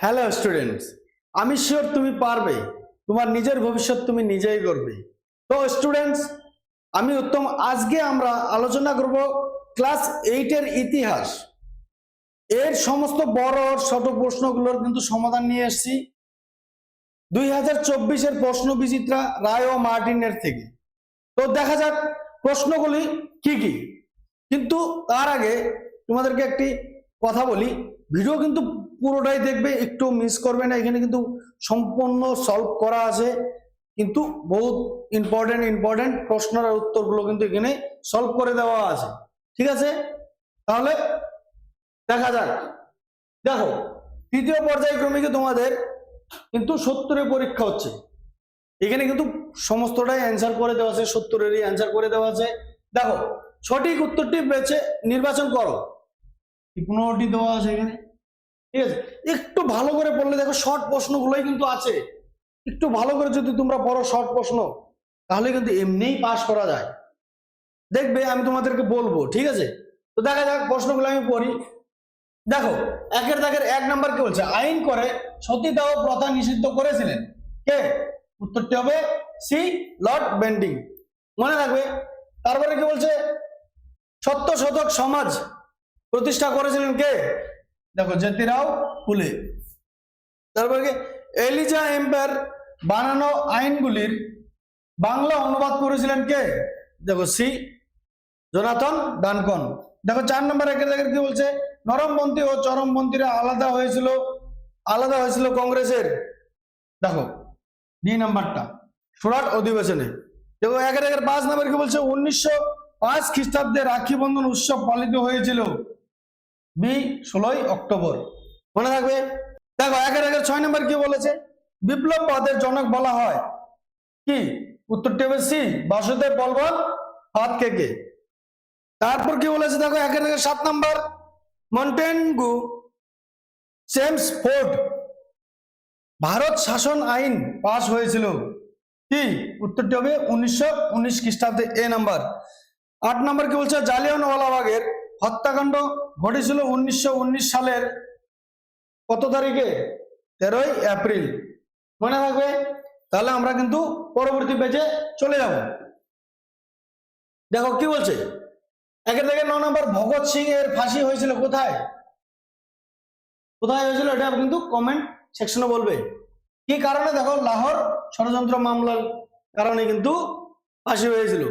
Hello students, আমি sure তুমি পারবে। তোমার নিজের ভবিষ্যৎ তুমি নিজেই করবে। তো স্টুডেন্টস, আমি উত্তম। আজকে আমরা আলোচনা করব ক্লাস 8 এর ইতিহাস। এর সমস্ত বড় ছোট প্রশ্নগুলোর কিন্তু সমাধান নিয়ে এসেছি 2024 প্রশ্ন বিচিত্রা রায় ও মার্টিনের থেকে। তো দেখা যাক প্রশ্নগুলি কি কি। কিন্তু তার আগে তোমাদেরকে একটি কথা বলি, ভিডিও কিন্তু পুরোটাই দেখবে, একটু মিস করবে না। এখানে কিন্তু সম্পূর্ণ সলভ করা আছে, কিন্তু বহুত ইম্পর্টেন্ট প্রশ্নের উত্তরগুলো কিন্তু এখানে সলভ করে দেওয়া আছে। ঠিক আছে, তাহলে দেখা যাক। দেখো, তৃতীয় পর্যায়ক্রমিকে তোমাদের কিন্তু 70-এর পরীক্ষা হচ্ছে। এখানে কিন্তু সমস্তটাই অ্যান্সার করে দেওয়া আছে, 70-এরই অ্যান্সার করে দেওয়া আছে। দেখো, সঠিক উত্তরটি বেছে নির্বাচন করো। 15টি দেওয়া আছে এখানে। ঠিক আছে, একটু ভালো করে পড়লে দেখো শর্ট প্রশ্নগুলোই কিন্তু আছে। একটু ভালো করে যদি তোমরা পড়ো শর্ট প্রশ্ন, তাহলে কিন্তু এমনিই পাস করা যায়। দেখবে আমি তোমাদেরকে বলবো। ঠিক আছে, তো দেখা যাক প্রশ্নগুলো আমি পড়ি। দেখো, একের দাগের 1 নাম্বার কি বলছে? আইন করে সতীদাহ প্রথা নিষিদ্ধ করেছিলেন কে? উত্তরটি হবে সি, লর্ড বেন্টিং। মনে রাখবে। তারপরে কি বলছে? সত্য শতক সমাজ প্রতিষ্ঠা করেছিলেন কে? দেখো, জ্যোতিরাও ফুলে। তারপরে কি? এলিজা এম্পায়ার বানানো আইনগুলির বাংলা অনুবাদ করেছিলেন কে? দেখো, সি, জোনাথন ডানকন। দেখো, 4 নম্বর একের জায়গায় কি বলছে? নরমপন্থী ও চরমপন্থীরা আলাদা হয়েছিল কংগ্রেসের। দেখো, ডি নাম্বারটা, সুরাট অধিবেশনে। দেখো, একের 5 নম্বর কি বলছে? 1905 খ্রিস্টাব্দে রাখি বন্ধন উৎসব পালিত হয়েছিল। বি, 16ই অক্টোবর। মনে থাকবে। দেখো, একের 6 নম্বর কি বলেছে? বিপ্লববাদের জনক বলা হয় কি? উত্তরটি হবে সি, বাসুদেব বলবৎ কে। তারপর কি বলেছে? দেখো, একের 7 নম্বর, মন্টেগু চেমসফোর্ড ভারত শাসন আইন পাশ হয়েছিল কি? উত্তরটি হবে 1919 খ্রিস্টাব্দে, এ নাম্বার। 8 নম্বর কি বলছে? জালিয়ানওয়ালাবাগের হত্যাকাণ্ড ঘটেছিল 1919 সালের কত তারিখে? 13ই এপ্রিল। মনে থাকবে। তাহলে আমরা কিন্তু পরবর্তী পেজে চলে যাব। দেখো কি বলছে? একের 9 নম্বর, ভগৎ সিং এর ফাঁসি হয়েছিল কোথায়? কোথায় হয়েছিল এটা কিন্তু কমেন্ট সেকশনে বলবে। কি কারণে? দেখো, লাহোর ষড়যন্ত্র মামলার কারণে কিন্তু ফাঁসি হয়েছিল,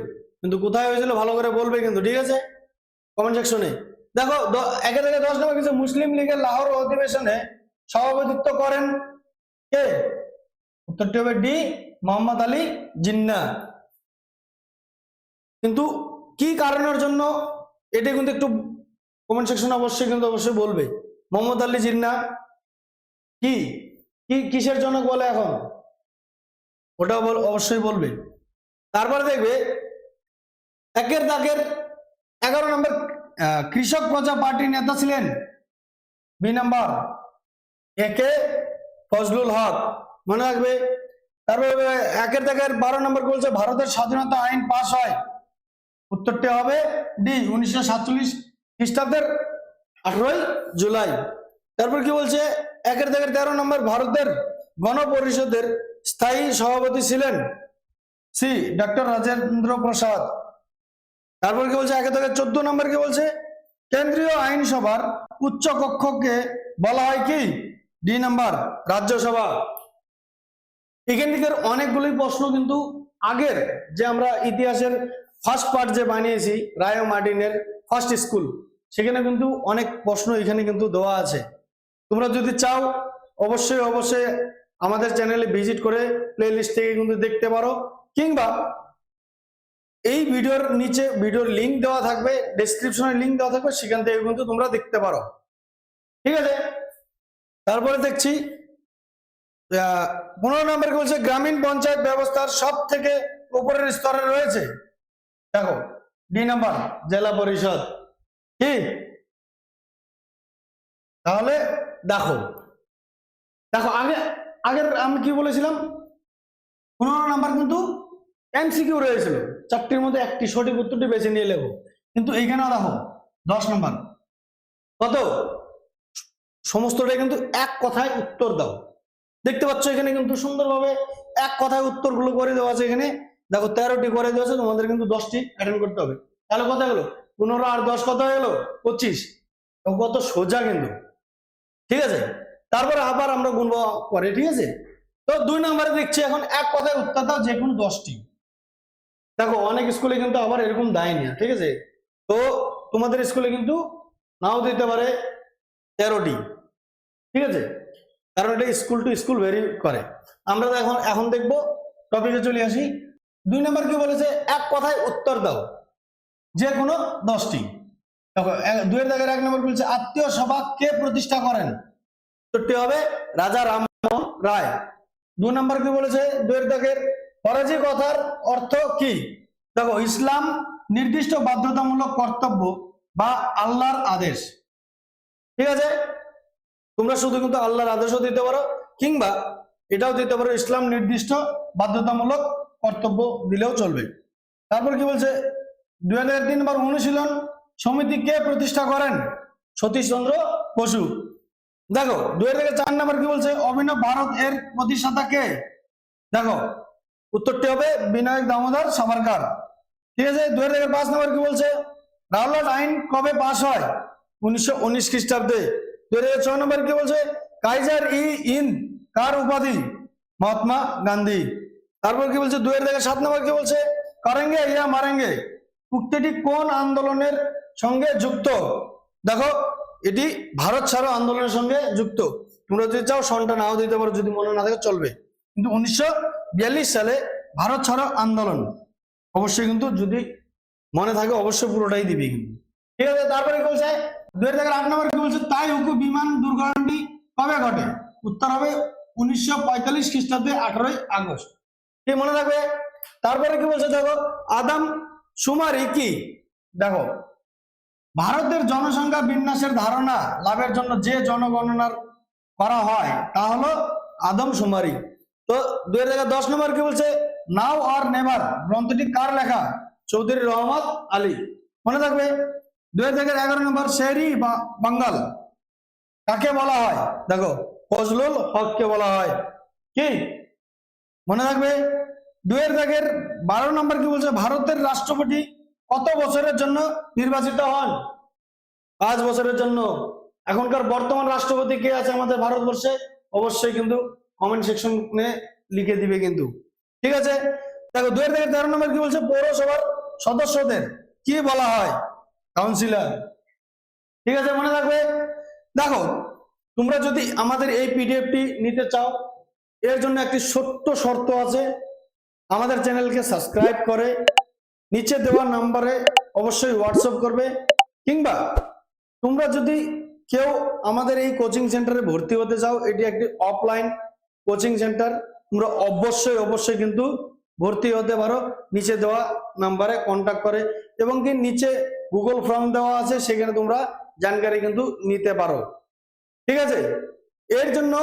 কিন্তু কোথায় হয়েছিল ভালো করে বলবে কিন্তু। ঠিক আছে, কমেন্ট সেকশনে। দেখো, একের 10 নম্বর কিছু, মুসলিম লীগের লাহোর অধিবেশনে সভাপতিত্ব করেন কে? উত্তরটি হবে ডি, মোহাম্মদ আলী জিন্না। কিন্তু কি কারণের জন্য এটা কিন্তু একটু কমেন্ট সেকশনে অবশ্যই বলবে। মোহাম্মদ আলী জিন্না কি কিসের জনক বলে এখন, ওটা অবশ্যই বলবে। তারপরে দেখবে, একের দাগের 11 নম্বর, কৃষক প্রজা পার্টির নেতা ছিলেন। বি নাম্বার, একে ফজলুল হক। মনে রাখবে। তারপরে একের দাগের 12 নম্বর বলছে ভারতের স্বাধীনতা আইন পাস হয়। উত্তরটি হবে ডি, 1947 খ্রিস্টাব্দের 18ই জুলাই। তারপর কি বলছে? একের দাগের 13 নম্বর, ভারতের গণপরিষদের স্থায়ী সভাপতি ছিলেন সি, ডক্টর রাজেন্দ্র প্রসাদ। তারপর কি বলছে? একের দাগের 14 নম্বর কি বলছে? কেন্দ্রীয় আইনসভার উচ্চ কক্ষকে বলা হয় কি? D number, Rajya Sabha. এখান থেকে অনেকগুলি প্রশ্ন কিন্তু আগের যে আমরা ইতিহাসের ফার্স্ট পার্ট যে বানিয়েছি রায় ও মার্টিনের ফার্স্ট স্কুল, সেখানে কিন্তু অনেক প্রশ্ন এখানে কিন্তু দেওয়া আছে। তোমরা যদি চাও অবশ্যই আমাদের চ্যানেলে ভিজিট করে প্লে লিস্ট থেকে কিন্তু দেখতে পারো, কিংবা এই ভিডিওর নিচে ভিডিওর লিঙ্ক দেওয়া থাকবে, ডেসক্রিপশনে লিঙ্ক দেওয়া থাকবে, সেখান থেকে কিন্তু তোমরা দেখতে পারো। ঠিক আছে, তারপরে দেখছি 15 নম্বর কি বলছে? গ্রামীণ পঞ্চায়েত ব্যবস্থার সব থেকে উপরের স্তরে রয়েছে। দেখো, ডি নাম্বার, জেলা পরিষদ। কি? তাহলে দেখো আগের আমি কি বলেছিলাম? 15 নাম্বার কিন্তু এমসিকিউ রয়েছিল, 4টির মধ্যে একটি সঠিক উত্তরটি বেছে নিয়ে লেখো। কিন্তু এইখানেও দেখো 10 নাম্বার কত? সমস্তটাই কিন্তু এক কথায় উত্তর দাও। দেখতে পাচ্ছ এখানে কিন্তু সুন্দরভাবে এক কথায় উত্তরগুলো করে দেওয়া আছে। এখানে দেখো 13টি করে দেওয়া আছে, তোমাদের কিন্তু 10টি অ্যাটেন্ড করতে হবে। তাহলে কথা গেলো 15 আর 10 কত হয়ে গেল 25। কত সোজা কিন্তু, ঠিক আছে। তারপরে আবার আমরা গুনবো পরে, ঠিক আছে। তো 2 নম্বরে দেখছি এখন এক কথায় উত্তর দাও যে কোনো 10টি। দেখো অনেক স্কুলে কিন্তু আবার এরকম দেয় না, ঠিক আছে। তো তোমাদের স্কুলে কিন্তু নাও দিতে পারে 13টি, ঠিক আছে, কারণ এটা স্কুল টু স্কুল ভেরি করে। আমরা তো এখন দেখবো, টপিকে চলে আসি। 2 নম্বর কি বলেছে, এক কথায় উত্তর দাও যে কোনো 10টি। দেখো 2 এর দাগের 1 নম্বর বলছে আত্মীয় সভা কে প্রতিষ্ঠা করেন? উত্তরটি হবে রাজা রামমোহন রায়। 2 নম্বর কি বলেছে, 2 এর দাগের ফরাজি কথার অর্থ কি? দেখো ইসলাম নির্দিষ্ট বাধ্যতামূলক কর্তব্য বা আল্লাহর আদেশ, ঠিক আছে। তোমরা শুধু কিন্তু আল্লাহর আদেশও দিতে পারো, কিংবা এটাও দিতে পারো ইসলাম নির্দিষ্ট বাধ্যতামূলক কর্তব্য দিলেও চলবে। তারপর কি বলছে, 2003 নম্বর অনুশীলন সমিতি কে প্রতিষ্ঠা করেন? সতীশচন্দ্র বসু। দেখো 2004 নম্বর কি বলছে, অভিনব ভারত এর প্রতিষ্ঠাতা কে? দেখো উত্তরটি হবে বিনায়ক দামোদর সাভারকার, ঠিক আছে। 2005 নম্বর কি বলছে, রাওলাট আইন কবে পাস হয়? 1919 খ্রিস্টাব্দে। 2006 নম্বর কি বলছে, কাইজার ই হিন্দ কার উপাধি? মহাত্মা গান্ধী। তারপর কি বলছে, 2007 নম্বর কি বলছে, করেঙ্গে ইয়া মারেঙ্গে উক্তিটি কোন আন্দোলনের সঙ্গে যুক্ত? দেখো এটি ভারত ছাড়ো আন্দোলনের সঙ্গে যুক্ত। তোমরা যদি চাও সনটা নাও দিতে পারো, যদি মনে না থাকে চলবে, কিন্তু 1942 সালে ভারত ছাড়ো আন্দোলন অবশ্যই কিন্তু যদি মনে থাকে অবশ্যই পুরোটাই দিবি কিন্তু, ঠিক আছে। তারপরে কি বলছে, 2008 নম্বর কি বলছে, তাই হুকু বিমান দুর্ঘটনাটি কবে ঘটে? উত্তর হবে 1945 খ্রিস্টাব্দে 18ই আগস্ট, কি মনে থাকবে। তারপরে কি বলছে, দেখো আদম শুমারি কি? দেখো ভারতের জনসংখ্যা বিন্যাসের ধারণা লাভের জন্য যে জনগণনা করা হয় তা হলো আদম শুমারি। তো 2010 নম্বর কি বলছে, নাও আর নেভার গ্রন্থটি কার লেখা? চৌধুরী রহমত আলী, মনে থাকবে। 2011 নম্বর শেরি বা বাঙ্গাল কাকে বলা হয়? দেখো ফজলুল হককে বলা হয়, কি মনে থাকবে। 2012 নম্বর কি বলছে, ভারতের রাষ্ট্রপতি কত বছরের জন্য নির্বাচিত হন? 5 বছরের জন্য। এখনকার বর্তমান রাষ্ট্রপতি কে আছে আমাদের ভারতবর্ষে? অবশ্যই কিন্তু কমেন্ট সেকশনে লিখে দিবে কিন্তু, ঠিক আছে। দেখো 2013 নম্বর কি বলছে, পৌরসভার সদস্যদের কি বলা হয়? কাউন্সিলর, ঠিক আছে, মনে থাকবে। দেখো তোমরা যদি আমাদের এই পিডিএফটি নিতে চাও, এর জন্য একটি ছোট্ট শর্ত আছে, আমাদের চ্যানেলকে সাবস্ক্রাইব করে নিচে দেওয়া নাম্বারে অবশ্যই হোয়াটসঅ্যাপ করবে, কিংবা তোমরা যদি কেউ আমাদের এই কোচিং সেন্টারে ভর্তি হতে চাও, এটি একটি অফলাইন কোচিং সেন্টার, তোমরা অবশ্যই কিন্তু ভর্তি হতে পারো নিচে দেওয়া নাম্বারে কন্টাক্ট করে, এবং কি নিচে গুগল ফর্ম দেওয়া আছে, সেখানে তোমরা জানকারি কিন্তু নিতে পারো, ঠিক আছে। এর জন্য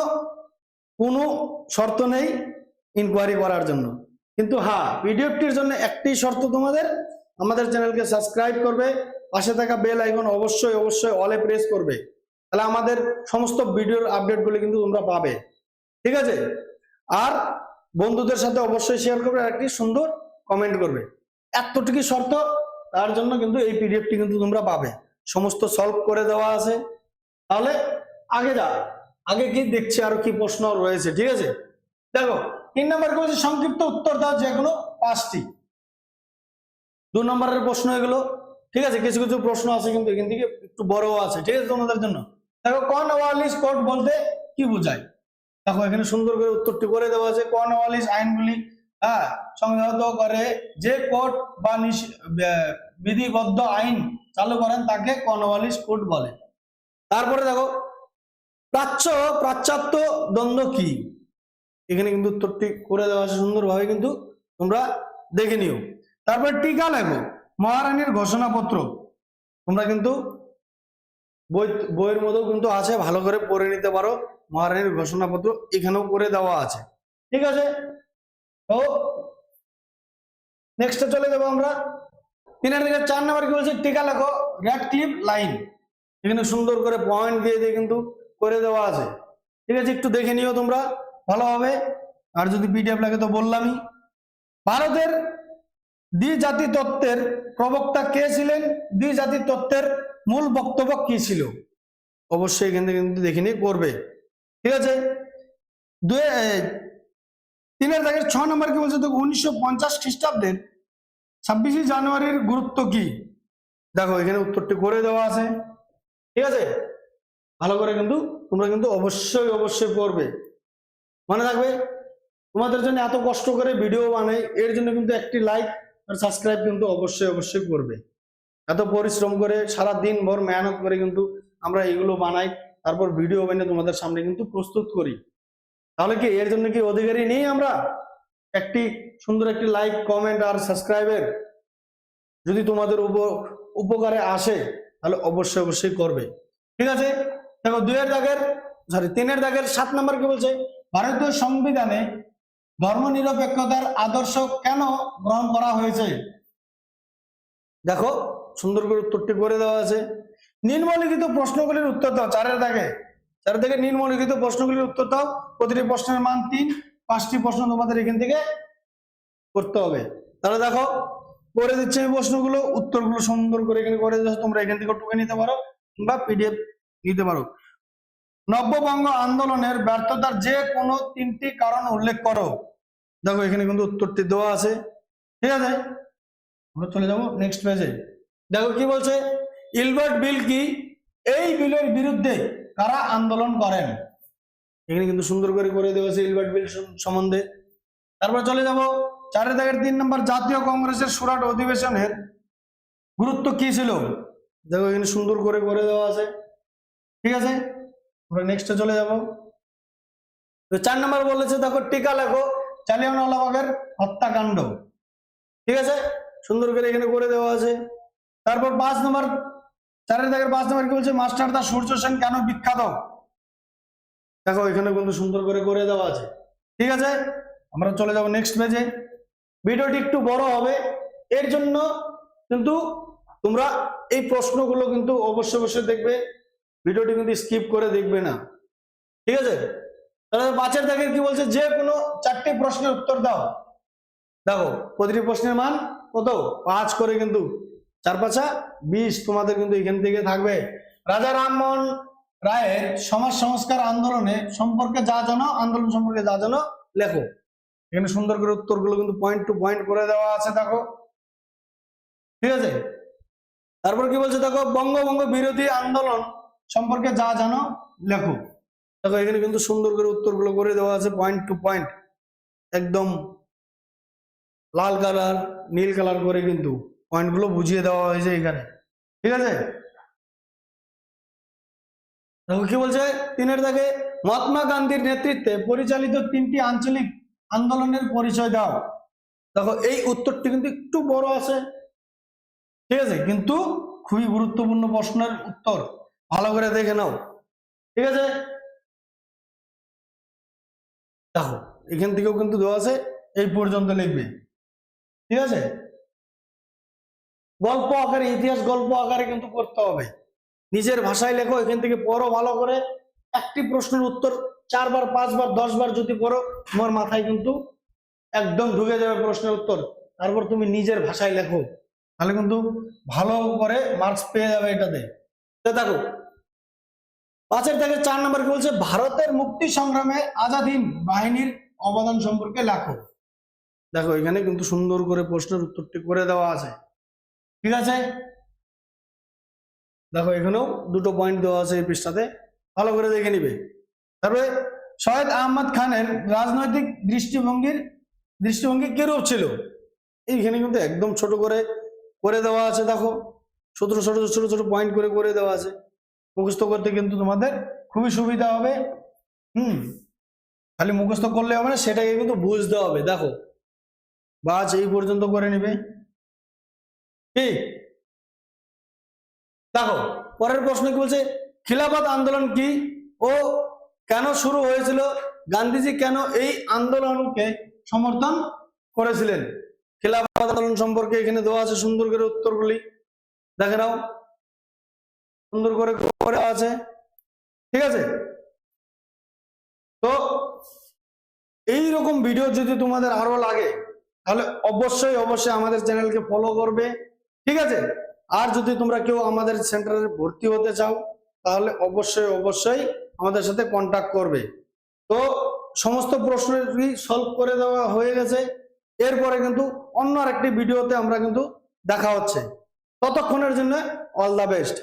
কোনো শর্ত নেই ইনকোয়ারি করার জন্য, কিন্তু হ্যাঁ পিডিএফটির জন্য একটি শর্ত, তোমাদের আমাদের চ্যানেলকে সাবস্ক্রাইব করবে, পাশে থাকা বেল আইকন অবশ্যই অলে প্রেস করবে, তাহলে আমাদের সমস্ত ভিডিওর আপডেটগুলো কিন্তু তোমরা পাবে, ঠিক আছে। আর বন্ধুদের সাথে অবশ্যই শেয়ার করবে, আর একটি সুন্দর কমেন্ট করবে, এতটুকু শর্ত। তার জন্য কিন্তু এই পিডিএফটি কিন্তু তোমরা পাবে, সমস্ত সলভ করে দেওয়া আছে। তাহলে আগে কি দেখছি আরো কি প্রশ্ন রয়েছে, ঠিক আছে। দেখো 3 নম্বর কি বলছে, সংক্ষিপ্ত উত্তর দাও যে কোনো 5টি। 2 নম্বরের প্রশ্ন এগুলো, ঠিক আছে। কিছু কিছু প্রশ্ন আছে কিন্তু এখান থেকে একটু বড় আছে, ঠিক আছে তোমাদের জন্য। দেখো কর্নওয়ালিস কোড বলতে কি বোঝায়? দেখো এখানে সুন্দর করে উত্তরটি করে দেওয়া আছে। কর্নওয়ালিস আইনগুলি সংজ্ঞায়িত করে যে কোড বা বিধিবদ্ধ আইন চালু করেন তাকে কর্নওয়ালিস কোড বলে। তারপরে দেখো পাশ্চাত্য দ্বন্দ্ব কি? এখানে কিন্তু উত্তরটি করে দেওয়া আছে সুন্দরভাবে, কিন্তু তোমরা দেখে নিও। তারপর টিকা লেখো মহারানীর ঘোষণাপত্র, তোমরা কিন্তু বইয়ের মধ্যেও কিন্তু আছে, ভালো করে পড়ে নিতে পারো। মহারানীর ঘোষণাপত্র এখানেও করে দেওয়া আছে, ঠিক আছে। তো নেক্সটে চলে যাবো আমরা। 4 নম্বর কি বলছে, টিকা লেখো রেড ক্লিফ লাইন, এখানে সুন্দর করে পয়েন্ট দিয়ে কিন্তু করে দেওয়া আছে, ঠিক আছে? একটু দেখে নিও তোমরা ভালোভাবে। আর যদি পিডিএফ লাগে তো বললামই। ভারতের দ্বিজাতি তত্ত্বের প্রবক্তা কে ছিলেন? দ্বিজাতি তত্ত্বের মূল বক্তব্য কি ছিল? অবশ্যই এখান থেকে কিন্তু দেখে নিয়ে করবে, ঠিক আছে? 3-6 নম্বর কি বলছে? তো 1950 খ্রিস্টাব্দের 26শে জানুয়ারির গুরুত্ব কি? দেখো এখানে উত্তরটি করে দেওয়া আছে, ঠিক আছে? ভালো করে কিন্তু তোমরা কিন্তু অবশ্যই অবশ্যই পড়বে, মনে থাকবে। তোমাদের জন্য এত কষ্ট করে ভিডিও বানাই, এর জন্য কিন্তু একটি লাইক আর সাবস্ক্রাইব কিন্তু অবশ্যই অবশ্যই করবে। এত পরিশ্রম করে সারা দিন ভর মেহনত করে কিন্তু আমরা এগুলো বানাই, তারপর ভিডিও বানিয়ে তোমাদের সামনে কিন্তু প্রস্তুত করি। তাহলে কি এর জন্য কি অধিকারী নেই আমরা? একটি সুন্দর একটি লাইক, কমেন্ট আর সাবস্ক্রাইবের যদি তোমাদের উপকারে আসে তাহলে অবশ্যই অবশ্যই করবে, ঠিক আছে? দেখো 3-এর দাগের 7 নম্বর কি বলছে? ভারতীয় সংবিধানে ধর্মনিরপেক্ষতার আদর্শ কেন গ্রহণ করা হয়েছে? দেখো সুন্দর করে উত্তরটি করে দেওয়া আছে। নিম্নলিখিত প্রশ্নগুলির উত্তর দাও। 4-এর দাগে নিম্নলিখিত প্রশ্নগুলির উত্তর দাও। প্রতিটি প্রশ্নের মান 3, 5টি প্রশ্ন তোমাদের এখান থেকে করতে হবে। তাহলে দেখো করে দিচ্ছে এই প্রশ্নগুলো, উত্তরগুলো সুন্দর করে এখানে করে দিচ্ছে, তোমরা এখান থেকে টুকে নিতে পারো বা পিডিএফ নিতে পারো। নব্যবঙ্গ আন্দোলনের ব্যর্থতার যে কোনো 3টি কারণ উল্লেখ করো। দেখো এখানে কিন্তু উত্তরটি দেওয়া আছে, ঠিক আছে? আমরা চলে যাবো নেক্সট পেজে। দেখো কি বলছে? ইলবার্ট বিল কি? এই বিলের বিরুদ্ধে কারা আন্দোলন করেন? এখানে কিন্তু সুন্দর করে দেওয়া আছে ইলবার্ট বিল সম্বন্ধে। তারপর চলে যাব 4-এর দাগের 3 নম্বর, জাতীয় কংগ্রেসের সুরাট অধিবেশনের গুরুত্ব কি ছিল? দেখো এখানে সুন্দর করে দেওয়া আছে, ঠিক আছে? আমরা নেক্সটে চলে যাব। তো 4 নম্বর বলেছে দেখো টিকা লেখো জালিয়ানওয়ালাবাগের হত্যাকাণ্ড, ঠিক আছে? সুন্দর করে এখানে করে দেওয়া আছে। তারপর 5 নম্বর, 4-এর দাগের 5 নম্বর কি বলছে? মাস্টারদা সূর্য সেন কেন বিখ্যাত? দেখো এখানে কিন্তু সুন্দর করে দেওয়া আছে, ঠিক আছে? আমরা চলে যাব নেক্সট পেজে। ভিডিওটি একটু বড় হবে, এর জন্য কিন্তু তোমরা এই প্রশ্নগুলো কিন্তু অবশ্যই অবশ্যই দেখবে, ভিডিওটি কিন্তু স্কিপ করে দেখবে না, ঠিক আছে? তাহলে 5-এর দাগের কি বলছে? যে কোনো 4টি প্রশ্নের উত্তর দাও। দেখো প্রতিটি প্রশ্নের মান কত? 5 করে, কিন্তু 4-5 20 তোমাদের কিন্তু এখান থেকে থাকবে। রাজা রামমোহন রায়ের সমাজ সংস্কার আন্দোলন সম্পর্কে যা জানো লেখো। এখানে সুন্দর করে উত্তরগুলো কিন্তু পয়েন্ট টু পয়েন্ট করে দেওয়া আছে, দেখো, ঠিক আছে? তারপর কি বলছে? দেখো বঙ্গভঙ্গ বিরোধী আন্দোলন সম্পর্কে যা জানো লেখো। দেখো এখানে কিন্তু সুন্দর করে উত্তরগুলো করে দেওয়া আছে পয়েন্ট টু পয়েন্ট, একদম লাল কালার নীল কালার করে কিন্তু পয়েন্টগুলো বুঝিয়ে দেওয়া হয়েছে এখানে, ঠিক আছে? দেখো কি বলছে? 3-এর দাগে মহাত্মা গান্ধীর নেতৃত্বে পরিচালিত 3টি আঞ্চলিক আন্দোলনের পরিচয় দাও। দেখো এই উত্তরটি কিন্তু একটু বড় আছে, ঠিক আছে? কিন্তু খুবই গুরুত্বপূর্ণ প্রশ্নের উত্তর, ভালো করে দেখে নাও, ঠিক আছে? দেখো এখান থেকেও কিন্তু দেওয়া আছে, এই পর্যন্ত লিখবে, ঠিক আছে? গল্প আকারে, ইতিহাস গল্প আকারে কিন্তু করতে হবে, নিজের ভাষায় লেখো, এখান থেকে পড়ো ভালো করে। একটি প্রশ্নের উত্তর 4 বার 5 বার 10 বার যদি পড়ো তোমার মাথায় কিন্তু একদম ঢুকে যাবে প্রশ্নের উত্তর। তারপর তুমি নিজের ভাষায় লেখো, তাহলে কিন্তু ভালো করে মার্কস পেয়ে যাবে এটাতে। দেখো 5-এর দাগে 4 নম্বর কি বলছে? ভারতের মুক্তি সংগ্রামে আজাদ হিন্দ বাহিনীর অবদান সম্পর্কে লেখো। দেখো এখানে কিন্তু সুন্দর করে প্রশ্নের উত্তরটি করে দেওয়া আছে, ঠিক আছে? দেখো এখানেও 2টো পয়েন্ট দেওয়া আছে এই পৃষ্ঠাতে, ভালো করে দেখে নিবে। তারপরে সৈয়দ আহমদ খানের রাজনৈতিক দৃষ্টিভঙ্গি কিরূপ ছিল? এইখানে কিন্তু একদম ছোট করে দেওয়া আছে। দেখো ছোট ছোট পয়েন্ট করে দেওয়া আছে, মুখস্থ করতে কিন্তু তোমাদের খুবই সুবিধা হবে। খালি মুখস্থ করলে হবে না, সেটাকে কিন্তু বুঝতে হবে। দেখো বাজ এই পর্যন্ত করে নিবে, ঠিক? দেখো পরের প্রশ্ন কি বলছে? খিলাফত আন্দোলন কি ও কেন শুরু হয়েছিল? গান্ধীজি কেন এই আন্দোলনকে সমর্থন করেছিলেন? খিলাফত আন্দোলন সম্পর্কে এখানে দেওয়া আছে সুন্দর করে উত্তরগুলি, দেখে নাও, সুন্দর করে আছে, ঠিক আছে? রকম ভিডিও যদি তোমাদের আরো লাগে তাহলে অবশ্যই অবশ্যই আমাদের চ্যানেলকে ফলো করবে, ঠিক আছে। আর যদি তোমরা কেউ আমাদের সেন্টারে ভর্তি হতে চাও তাহলে অবশ্যই অবশ্যই আমাদের সাথে কন্টাক্ট করবে। তো সমস্ত প্রশ্নই সলভ করে দেওয়া হয়ে গেছে। এরপরে কিন্তু অন্য আরেকটি ভিডিওতে আমরা কিন্তু দেখা হচ্ছে। ততক্ষণের জন্য অল দ্য বেস্ট।